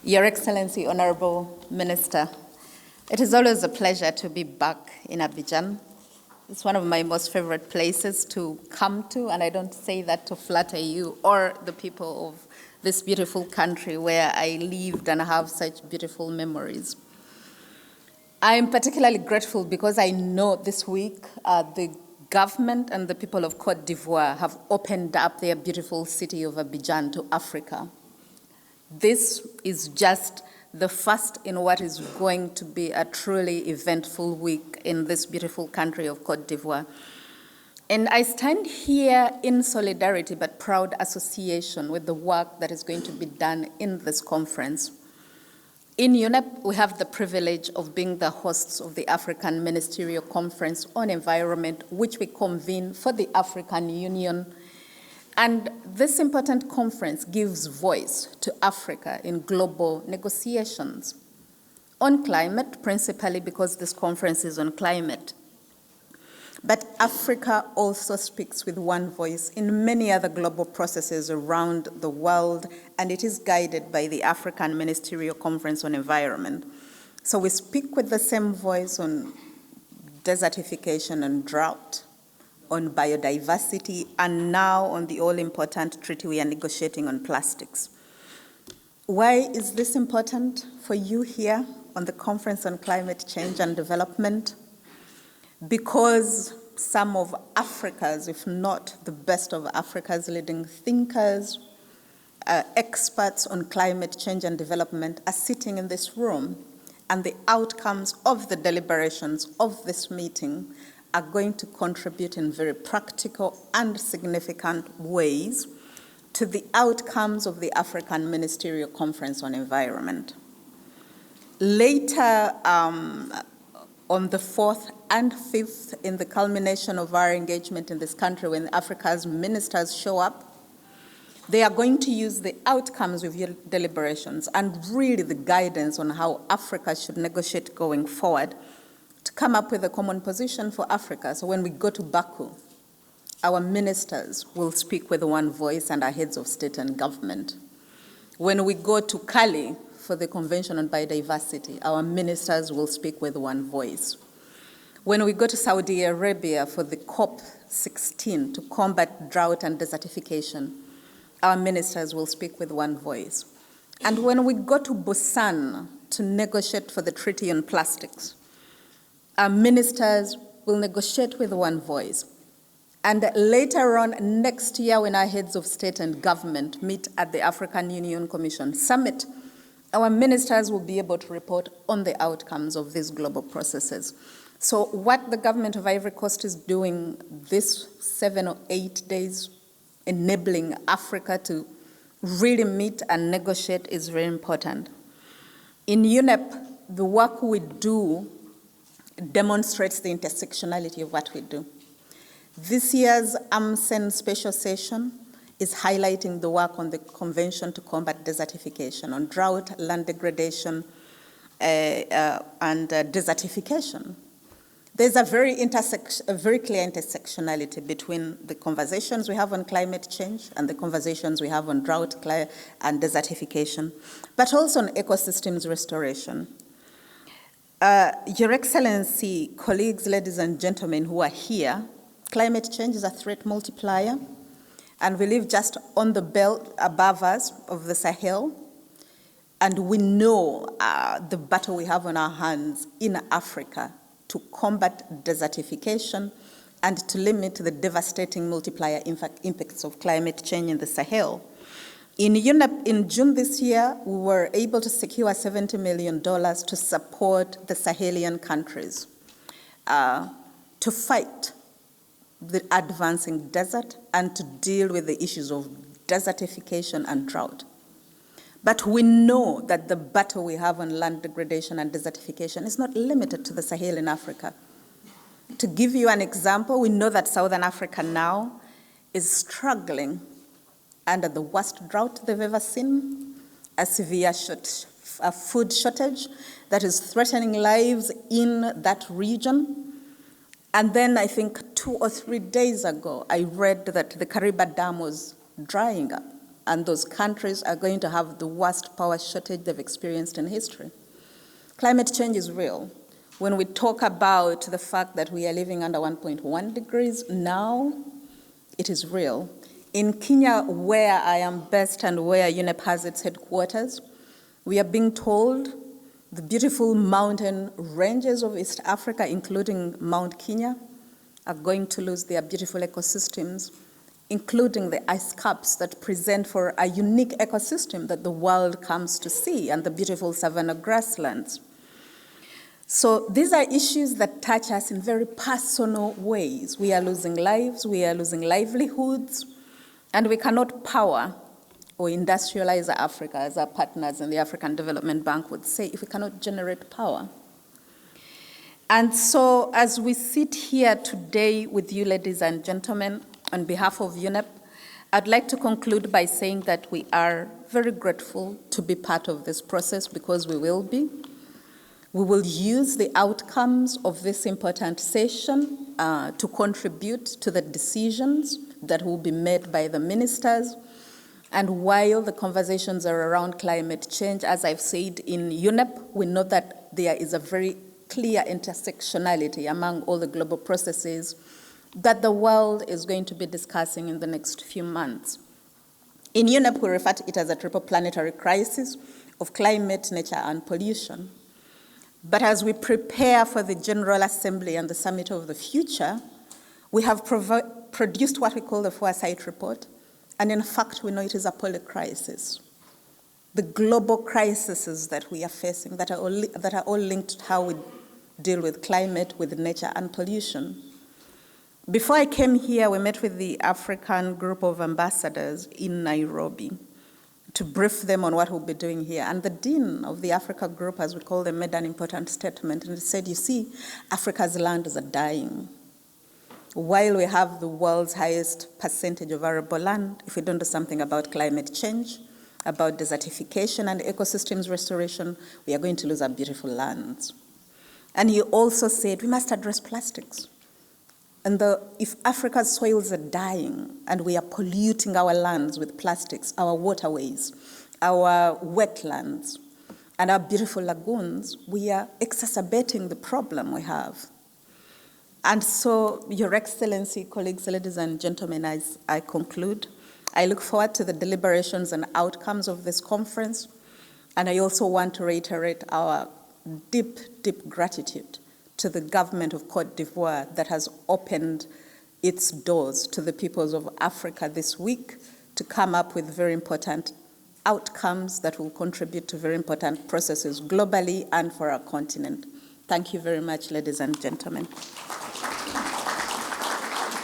Your Excellency, Honorable Minister, it is always a pleasure to be back in Abidjan. It's one of my most favorite places to come to, and I don't say that to flatter you or the people of this beautiful country where I lived and have such beautiful memories. I am particularly grateful because I know this week the government and the people of Cote d'Ivoire have opened up their beautiful city of Abidjan to Africa. This is just the first in what is going to be a truly eventful week in this beautiful country of Cote d'Ivoire. And I stand here in solidarity but proud association with the work that is going to be done in this conference. In UNEP, we have the privilege of being the hosts of the African Ministerial Conference on Environment, which we convene for the African Union. And this important conference gives voice to Africa in global negotiations on climate, principally because this conference is on climate. But Africa also speaks with one voice in many other global processes around the world, and it is guided by the African Ministerial Conference on Environment. So we speak with the same voice on desertification and drought, on biodiversity, and now on the all-important treaty we are negotiating on plastics. Why is this important for you here on the Conference on Climate Change and Development? Because some of Africa's, if not the best of Africa's leading thinkers, experts on climate change and development are sitting in this room, and the outcomes of the deliberations of this meeting are going to contribute in very practical and significant ways to the outcomes of the African Ministerial Conference on Environment. Later, on the 4th and 5th, in the culmination of our engagement in this country, when Africa's ministers show up, they are going to use the outcomes of your deliberations and really the guidance on how Africa should negotiate going forward to come up with a common position for Africa. So when we go to Baku, our ministers will speak with one voice and our heads of state and government. When we go to Cali for the Convention on Biodiversity, our ministers will speak with one voice. When we go to Saudi Arabia for the COP16 to combat drought and desertification, our ministers will speak with one voice. And when we go to Busan to negotiate for the Treaty on Plastics, our ministers will negotiate with one voice. And later on, next year, when our heads of state and government meet at the African Union Commission Summit, our ministers will be able to report on the outcomes of these global processes. So what the government of Ivory Coast is doing this 7 or 8 days, enabling Africa to really meet and negotiate, is very important. In UNEP, the work we do demonstrates the intersectionality of what we do. This year's AMSEN special session is highlighting the work on the Convention to Combat Desertification, on drought, land degradation, and desertification. There's a very clear intersectionality between the conversations we have on climate change and the conversations we have on drought and desertification, but also on ecosystems restoration. Your Excellency, colleagues, ladies and gentlemen who are here, climate change is a threat multiplier, and we live just on the belt above us of the Sahel, and we know the battle we have on our hands in Africa to combat desertification and to limit the devastating multiplier impacts of climate change in the Sahel. In UNEP, in June this year, we were able to secure $70 million to support the Sahelian countries to fight the advancing desert and to deal with the issues of desertification and drought. But we know that the battle we have on land degradation and desertification is not limited to the Sahel in Africa. To give you an example, we know that Southern Africa now is struggling under the worst drought they've ever seen, a severe food shortage that is threatening lives in that region. And then I think 2 or 3 days ago, I read that the Kariba Dam was drying up. and those countries are going to have the worst power shortage they've experienced in history. Climate change is real. When we talk about the fact that we are living under 1.1 degrees now, it is real. In Kenya, where I am based and where UNEP has its headquarters, we are being told the beautiful mountain ranges of East Africa, including Mount Kenya, are going to lose their beautiful ecosystems, including the ice caps that present for a unique ecosystem that the world comes to see, and the beautiful savanna grasslands. So these are issues that touch us in very personal ways. We are losing lives, we are losing livelihoods, and we cannot power or industrialize Africa, as our partners in the African Development Bank would say, if we cannot generate power. And so as we sit here today with you, ladies and gentlemen, on behalf of UNEP, I'd like to conclude by saying that we are very grateful to be part of this process, because we will be. We will use the outcomes of this important session to contribute to the decisions that will be made by the ministers. And while the conversations are around climate change, as I've said in UNEP, we know that there is a very clear intersectionality among all the global processes that the world is going to be discussing in the next few months. In UNEP, we refer to it as a triple planetary crisis of climate, nature, and pollution. But as we prepare for the General Assembly and the Summit of the Future, we have produced what we call the Foresight Report. And in fact, we know it is a polycrisis. The global crises that we are facing that are all linked to how we deal with climate, with nature, and pollution. Before I came here, we met with the African group of ambassadors in Nairobi to brief them on what we'll be doing here. And the dean of the Africa group, as we call them, made an important statement and said, you see, Africa's lands are dying. While we have the world's highest percentage of arable land, if we don't do something about climate change, about desertification and ecosystems restoration, we are going to lose our beautiful lands. And he also said, we must address plastics. And if Africa's soils are dying and we are polluting our lands with plastics, our waterways, our wetlands, and our beautiful lagoons, we are exacerbating the problem we have. And so, Your Excellency, colleagues, ladies and gentlemen, as I conclude, I look forward to the deliberations and outcomes of this conference. And I also want to reiterate our deep, deep gratitude to the government of Cote d'Ivoire that has opened its doors to the peoples of Africa this week to come up with very important outcomes that will contribute to very important processes globally and for our continent. Thank you very much, ladies and gentlemen.